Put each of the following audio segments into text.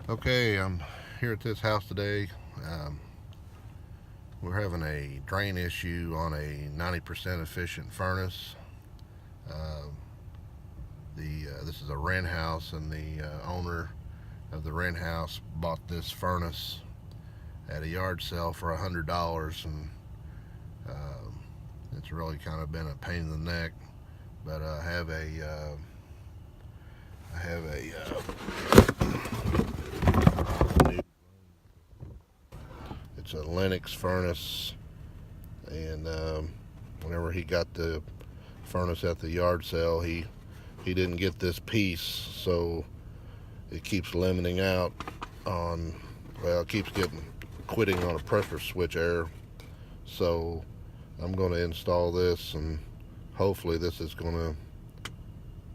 Okay, I'm here at this house today. Um, we're having a drain issue on a 90% efficient furnace. Um, this is a rent house, and the owner of the rent house bought this furnace at a yard sale for $100, and um, it's really kind of been a pain in the neck. But I have a new, it's a Lennox furnace, and whenever he got the furnace at the yard sale, he didn't get this piece, so it keeps limiting out on, well, it keeps getting quitting on a pressure switch error. So I'm going to install this, and hopefully this is going to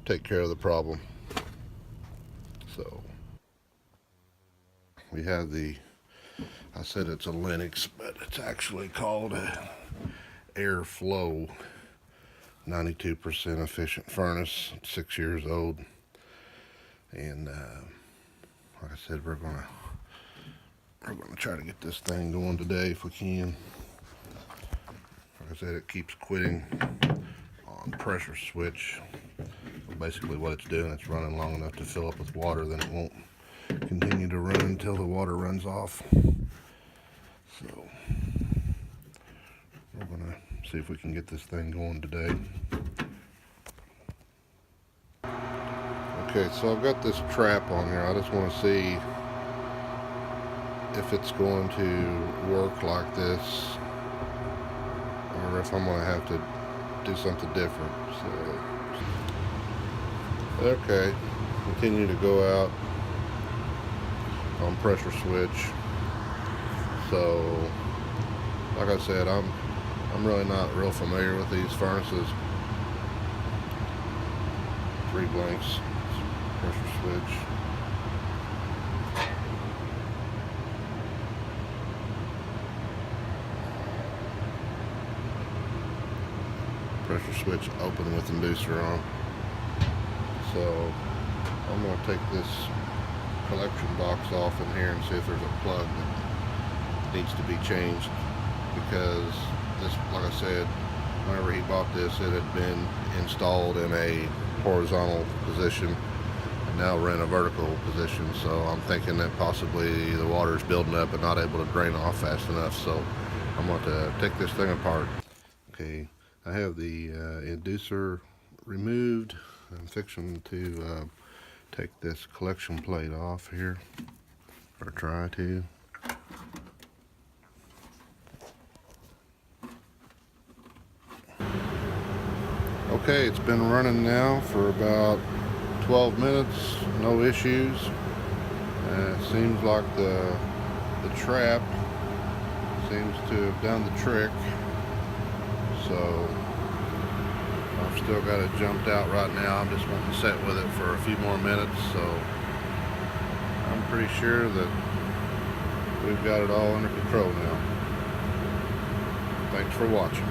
take care of the problem. So we have I said it's a Lennox, but it's actually called a Aire-Flo 92% efficient furnace. It's 6 years old, and like I said, we're gonna try to get this thing going today if we can. Like I said, it keeps quitting on pressure switch. So basically what it's doing, it's running long enough to fill up with water, then it won't continue to run until the water runs off. So we're gonna see if we can get this thing going today. Okay, so I've got this trap on here. I just want to see if it's going to work like this, or if I'm going to have to do something different. So, okay, continue to go out on pressure switch. So, like I said, I'm really not real familiar with these furnaces. 3 blanks, pressure switch. Pressure switch open with inducer on. So I'm going to take this collection box off in here and see if there's a plug that needs to be changed, because this, like I said, whenever he bought this, it had been installed in a horizontal position and now we're in a vertical position. So I'm thinking that possibly the water is building up and not able to drain off fast enough. So I'm going to take this thing apart. Okay, I have the inducer removed. I'm fixing to take this collection plate off here, or try to. Okay, it's been running now for about 12 minutes, no issues. It seems like the trap seems to have done the trick. So I've still got it jumped out right now. I'm just wanting to sit with it for a few more minutes. So I'm pretty sure that we've got it all under control now. Thanks for watching.